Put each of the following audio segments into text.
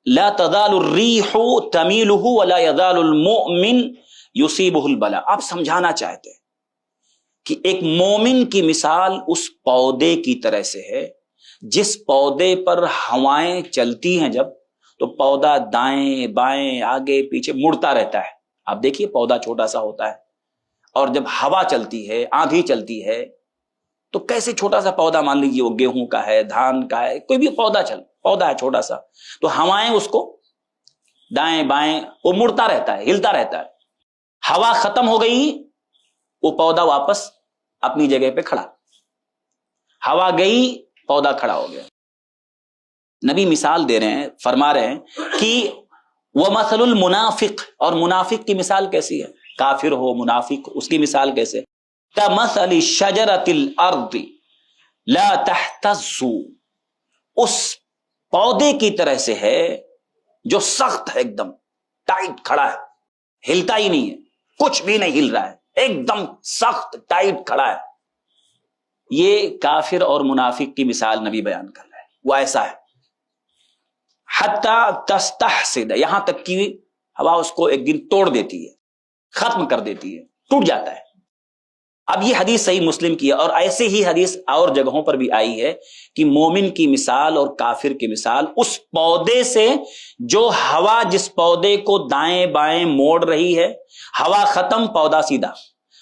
لا تزال الریح تمیلہ ولا یزال المؤمن یصیبہ البلاء. آپ سمجھانا چاہتے ہیں کہ ایک مومن کی مثال اس پودے کی طرح سے ہے جس پودے پر ہوائیں چلتی ہیں جب تو پودا دائیں بائیں آگے پیچھے مڑتا رہتا ہے. آپ دیکھیے پودا چھوٹا سا ہوتا ہے اور جب ہوا چلتی ہے آندھی چلتی ہے تو کیسے چھوٹا سا پودا, مان لیجیے وہ گیہوں کا ہے دھان کا ہے کوئی بھی پودا ہے چھوٹا سا, تو ہوائیں اس کو دائیں بائیں وہ مڑتا رہتا ہے ہلتا رہتا ہے. ہوا ختم ہو گئی وہ پودا واپس اپنی جگہ پہ کھڑا, ہوا گئی پودا کھڑا ہو گیا. نبی مثال دے رہے ہیں, فرما رہے ہیں کہ وَمَثَلُ الْمُنَافِقِ, اور منافق کی مثال کیسی ہے, کافر ہو منافق اس کی مثال کیسے, كَمَثَلِ شَجَرَةِ الْأَرْضِ لَا تَحْتَزُّ, اس پودے کی طرح سے ہے جو سخت ہے ایک دم ٹائٹ کھڑا ہے, ہلتا ہی نہیں ہے, کچھ بھی نہیں ہل رہا ہے, ایک دم سخت ٹائٹ کھڑا ہے. یہ کافر اور منافق کی مثال نبی بیان کر رہا ہے, وہ ایسا ہے. حتیٰ تستحسد, یہاں تک کہ ہوا اس کو ایک دن توڑ دیتی ہے, ختم کر دیتی ہے, ٹوٹ جاتا ہے. اب یہ حدیث صحیح مسلم کی ہے, اور ایسے ہی حدیث اور جگہوں پر بھی آئی ہے کہ مومن کی مثال اور کافر کی مثال اس پودے سے جو ہوا جس پودے کو دائیں بائیں موڑ رہی ہے, ہوا ختم پودا سیدھا,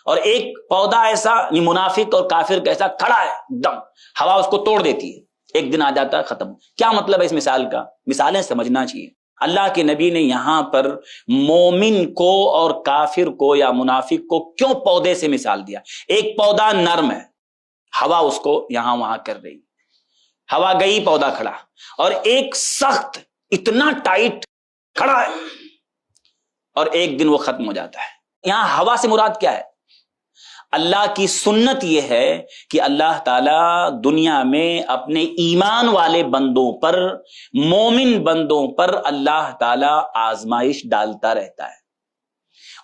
اور ایک پودا ایسا منافق اور کافر کا ایسا کھڑا ہے دم, ہوا اس کو توڑ دیتی ہے, ایک دن آ جاتا ہے ختم. کیا مطلب ہے اس مثال کا؟ مثالیں سمجھنا چاہیے. اللہ کے نبی نے یہاں پر مومن کو اور کافر کو یا منافق کو کیوں پودے سے مثال دیا؟ ایک پودا نرم ہے, ہوا اس کو یہاں وہاں کر رہی, ہوا گئی پودا کھڑا, اور ایک سخت اتنا ٹائٹ کھڑا ہے اور ایک دن وہ ختم ہو جاتا ہے. یہاں ہوا سے مراد کیا ہے؟ اللہ کی سنت یہ ہے کہ اللہ تعالیٰ دنیا میں اپنے ایمان والے بندوں پر, مومن بندوں پر اللہ تعالیٰ آزمائش ڈالتا رہتا ہے,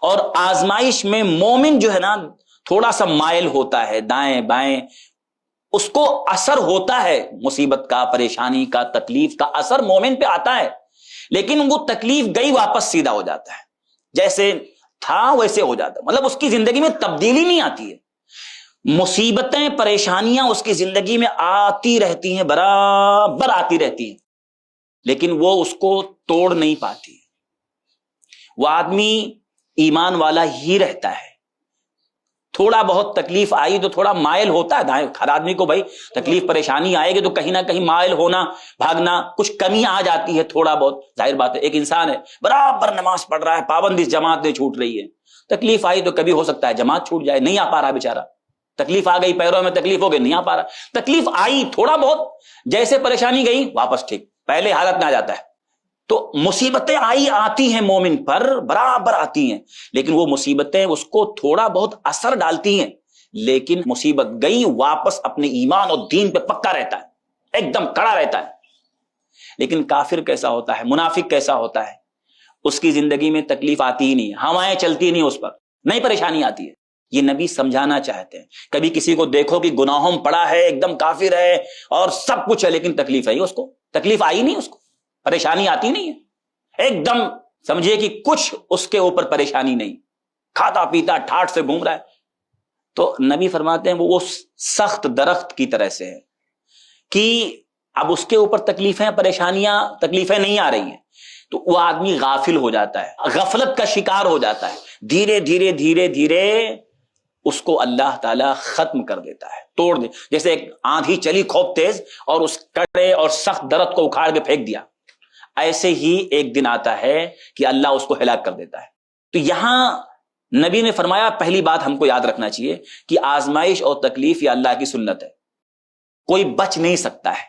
اور آزمائش میں مومن جو ہے نا تھوڑا سا مائل ہوتا ہے دائیں بائیں, اس کو اثر ہوتا ہے مصیبت کا, پریشانی کا, تکلیف کا اثر مومن پہ آتا ہے, لیکن وہ تکلیف گئی واپس سیدھا ہو جاتا ہے, جیسے تھا ویسے ہو جاتا ہے. مطلب اس کی زندگی میں تبدیلی نہیں آتی ہے, مصیبتیں پریشانیاں اس کی زندگی میں آتی رہتی ہیں, برابر آتی رہتی ہیں, لیکن وہ اس کو توڑ نہیں پاتی. وہ آدمی ایمان والا ہی رہتا ہے. تھوڑا بہت تکلیف آئی تو تھوڑا مائل ہوتا ہے, ہر آدمی کو بھائی تکلیف پریشانی آئے گی تو کہیں نہ کہیں مائل ہونا, بھاگنا, کچھ کمی آ جاتی ہے تھوڑا بہت, ظاہر بات ہے. ایک انسان ہے برابر نماز پڑھ رہا ہے, پابندی جماعت نہیں چھوٹ رہی ہے, تکلیف آئی تو کبھی ہو سکتا ہے جماعت چھوٹ جائے, نہیں آ پا رہا بیچارہ, تکلیف آ گئی پیروں میں تکلیف ہو گئی نہیں آ پا رہا, تکلیف آئی تھوڑا بہت, جیسے پریشانی گئی واپس ٹھیک پہلے حالت میں آ جاتا ہے. تو مصیبتیں آتی ہیں مومن پر, برابر آتی ہیں, لیکن وہ مصیبتیں اس کو تھوڑا بہت اثر ڈالتی ہیں, لیکن مصیبت گئی واپس اپنے ایمان اور دین پہ پکا رہتا ہے, ایک دم کڑا رہتا ہے. لیکن کافر کیسا ہوتا ہے, منافق کیسا ہوتا ہے, اس کی زندگی میں تکلیف آتی ہی نہیں, ہوائیں چلتی نہیں اس پر, نہیں پریشانی آتی ہے. یہ نبی سمجھانا چاہتے ہیں. کبھی کسی کو دیکھو کہ گناہوں میں پڑا ہے, ایک دم کافر ہے اور سب کچھ ہے, لیکن تکلیف ہے اس کو, تکلیف آئی نہیں اس کو, پریشانی آتی نہیں ہے, ایک دم سمجھے کہ کچھ اس کے اوپر پریشانی نہیں, کھاتا پیتا ٹھاٹ سے گھوم رہا ہے. تو نبی فرماتے ہیں وہ سخت درخت کی طرح سے ہے کہ اب اس کے اوپر تکلیفیں پریشانیاں تکلیفیں نہیں آ رہی ہیں, تو وہ آدمی غافل ہو جاتا ہے, غفلت کا شکار ہو جاتا ہے. دھیرے دھیرے دھیرے دھیرے اس کو اللہ تعالیٰ ختم کر دیتا ہے, توڑ دے. جیسے ایک آندھی چلی خوب تیز اور اس کڑے اور سخت درخت کو اکھاڑ کے پھینک دیا, ایسے ہی ایک دن آتا ہے کہ اللہ اس کو ہلاک کر دیتا ہے. تو یہاں نبی نے فرمایا پہلی بات ہم کو یاد رکھنا چاہیے کہ آزمائش اور تکلیف یہ اللہ کی سنت ہے, کوئی بچ نہیں سکتا ہے,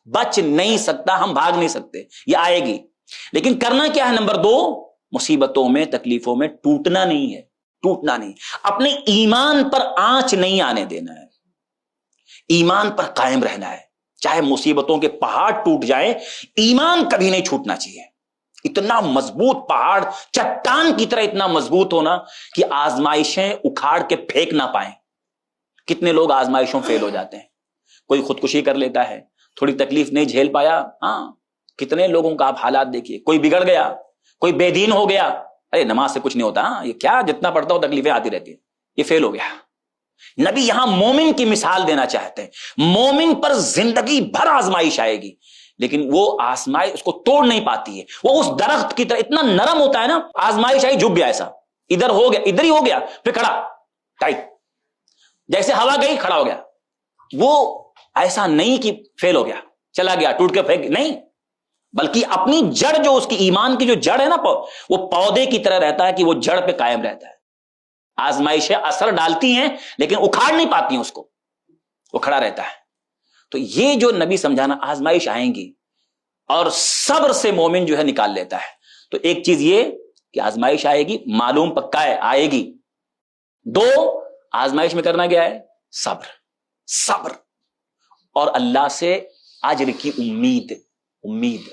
بچ نہیں سکتا, ہم بھاگ نہیں سکتے, یہ آئے گی. لیکن کرنا کیا ہے؟ نمبر 2, مصیبتوں میں تکلیفوں میں ٹوٹنا نہیں ہے, ٹوٹنا نہیں, اپنے ایمان پر آنچ نہیں آنے دینا ہے, ایمان پر قائم رہنا ہے. چاہے مصیبتوں کے پہاڑ ٹوٹ جائیں, ایمان کبھی نہیں چھوٹنا چاہیے. اتنا مضبوط پہاڑ, چٹان کی طرح اتنا مضبوط ہونا کہ آزمائشیں اکھاڑ کے پھینک نہ پائیں. کتنے لوگ آزمائشوں فیل ہو جاتے ہیں, کوئی خودکشی کر لیتا ہے, تھوڑی تکلیف نہیں جھیل پایا, ہاں کتنے لوگوں کا آپ حالات دیکھیے، کوئی بگڑ گیا، کوئی بے دین ہو گیا، ارے نماز سے کچھ نہیں ہوتا، یہ کیا جتنا پڑھتا ہو تکلیفیں آتی رہتی ہیں، یہ فیل ہو گیا۔ نبی یہاں مومن کی مثال دینا چاہتے ہیں، مومن پر زندگی بھر آزمائش آئے گی، لیکن وہ آزمائش اس کو توڑ نہیں پاتی ہے، وہ اس درخت کی طرح اتنا نرم ہوتا ہے نا، آزمائش آئی جھک گیا، ایسا ادھر ہو گیا، ادھر ہی ہو گیا، پھر کھڑا ٹائٹ، جیسے ہوا گئی کھڑا ہو گیا۔ وہ ایسا نہیں کہ فیل ہو گیا، چلا گیا، ٹوٹ کے پھینک، نہیں، بلکہ اپنی جڑ، جو اس کی ایمان کی جو جڑ ہے نا، وہ پودے کی طرح رہتا ہے کہ وہ جڑ پہ قائم رہتا ہے۔ آزمائشیں اثر ڈالتی ہیں لیکن اکھاڑ نہیں پاتی ہیں اس کو، وہ کھڑا رہتا ہے۔ تو یہ جو نبی سمجھانا، آزمائش آئیں گی اور صبر سے مومن جو ہے نکال لیتا ہے۔ تو ایک چیز یہ کہ آزمائش آئے گی، معلوم پکا ہے آئے گی۔ دو، آزمائش میں کرنا کیا ہے؟ صبر، صبر اور اللہ سے اجر کی امید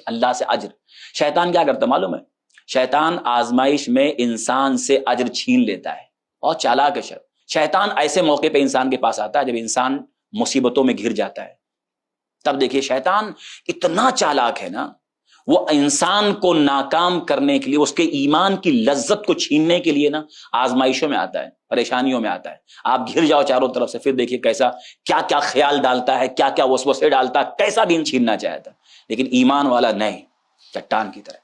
اللہ سے اجر۔ شیطان کیا کرتا معلوم ہے؟ شیطان آزمائش میں انسان سے اجر چھین لیتا ہے، اور چالاک ہے شیطان۔ ایسے موقع پہ انسان کے پاس آتا ہے جب انسان مصیبتوں میں گھر جاتا ہے، تب دیکھیے شیطان اتنا چالاک ہے نا، وہ انسان کو ناکام کرنے کے لیے، اس کے ایمان کی لذت کو چھیننے کے لیے نا آزمائشوں میں آتا ہے، پریشانیوں میں آتا ہے۔ آپ گھر جاؤ چاروں طرف سے، پھر دیکھیے کیسا کیا کیا خیال ڈالتا ہے، کیا کیا وسوسے ڈالتا ہے، کیسا دین چھیننا چاہتا ہے، لیکن ایمان والا نہیں، چٹان کی طرح۔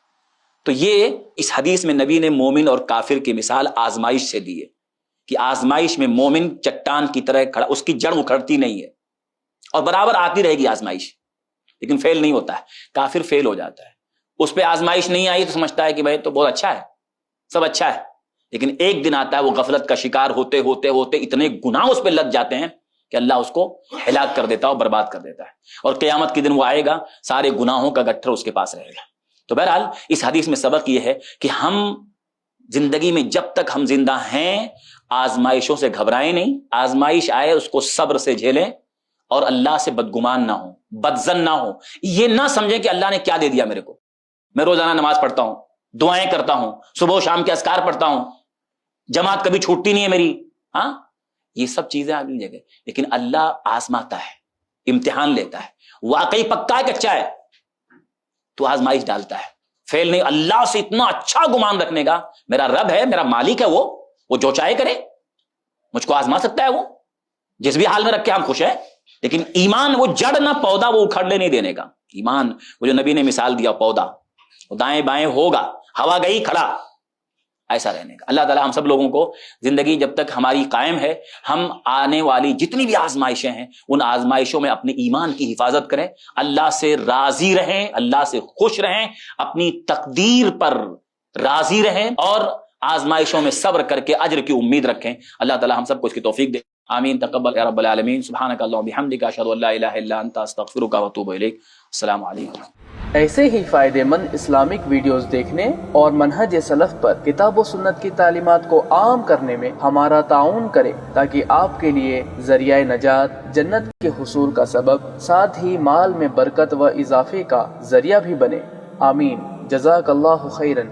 تو یہ اس حدیث میں نبی نے مومن اور کافر کی مثال آزمائش سے دی ہے، کہ آزمائش میں مومن چٹان کی طرح کھڑا، اس کی جڑ اکھڑتی نہیں ہے، اور برابر آتی رہے گی آزمائش، لیکن فیل نہیں ہوتا ہے۔ کافر فیل ہو جاتا ہے، اس پہ آزمائش نہیں آئی تو سمجھتا ہے کہ بھائی تو بہت اچھا ہے، سب اچھا ہے، لیکن ایک دن آتا ہے وہ غفلت کا شکار ہوتے ہوتے ہوتے اتنے گناہ اس پہ لگ جاتے ہیں کہ اللہ اس کو ہلاک کر دیتا ہے اور برباد کر دیتا ہے، اور قیامت کے دن وہ آئے گا، سارے گناہوں کا گٹھر اس کے پاس رہے گا۔ تو بہرحال اس حدیث میں سبق یہ ہے کہ ہم زندگی میں جب تک ہم زندہ ہیں آزمائشوں سے گھبرائیں نہیں، آزمائش آئے اس کو صبر سے جھیلیں، اور اللہ سے بدگمان نہ ہو، بدظن نہ ہو، یہ نہ سمجھیں کہ اللہ نے کیا دے دیا میرے کو، میں روزانہ نماز پڑھتا ہوں، دعائیں کرتا ہوں، صبح و شام کے اذکار پڑھتا ہوں، جماعت کبھی چھوٹتی نہیں ہے میری، ہاں یہ سب چیزیں اگلی جگہ، لیکن اللہ آزماتا ہے، امتحان لیتا ہے، واقعی پکا ہے کچا ہے تو آزمائش ڈالتا ہے، فیل نہیں۔ اللہ سے اتنا اچھا گمان رکھنے کا، میرا رب ہے، میرا مالک ہے، وہ جو چاہے کرے، مجھ کو آزما سکتا ہے، وہ جس بھی حال میں رکھے ہم خوش ہیں، لیکن ایمان وہ جڑ نہ پودا وہ اکھڑنے نہیں دینے کا۔ ایمان وہ جو نبی نے مثال دیا، پودا وہ دائیں بائیں ہوگا، ہوا گئی کھڑا، ایسا رہنے کا۔ اللہ تعالی ہم سب لوگوں کو زندگی جب تک ہماری قائم ہے، ہم آنے والی جتنی بھی آزمائشیں ہیں ان آزمائشوں میں اپنے ایمان کی حفاظت کریں، اللہ سے راضی رہیں، اللہ سے خوش رہیں، اپنی تقدیر پر راضی رہیں، اور آزمائشوں میں صبر کر کے اجر کی امید رکھیں۔ اللہ تعالی ہم سب کو اس کی توفیق دے، آمین، تقبل یا رب العالمین۔ سبحانک اللہم بحمدک، اشہد ان لا الہ الا انت، استغفرک و اتوب الیک۔ السلام علیکم۔ ایسے ہی فائدہ مند اسلامک ویڈیوز دیکھنے اور منہج سلف پر کتاب و سنت کی تعلیمات کو عام کرنے میں ہمارا تعاون کریں، تاکہ آپ کے لیے ذریعہ نجات، جنت کے حصول کا سبب، ساتھ ہی مال میں برکت و اضافے کا ذریعہ بھی بنے۔ آمین۔ جزاک اللہ خیرن۔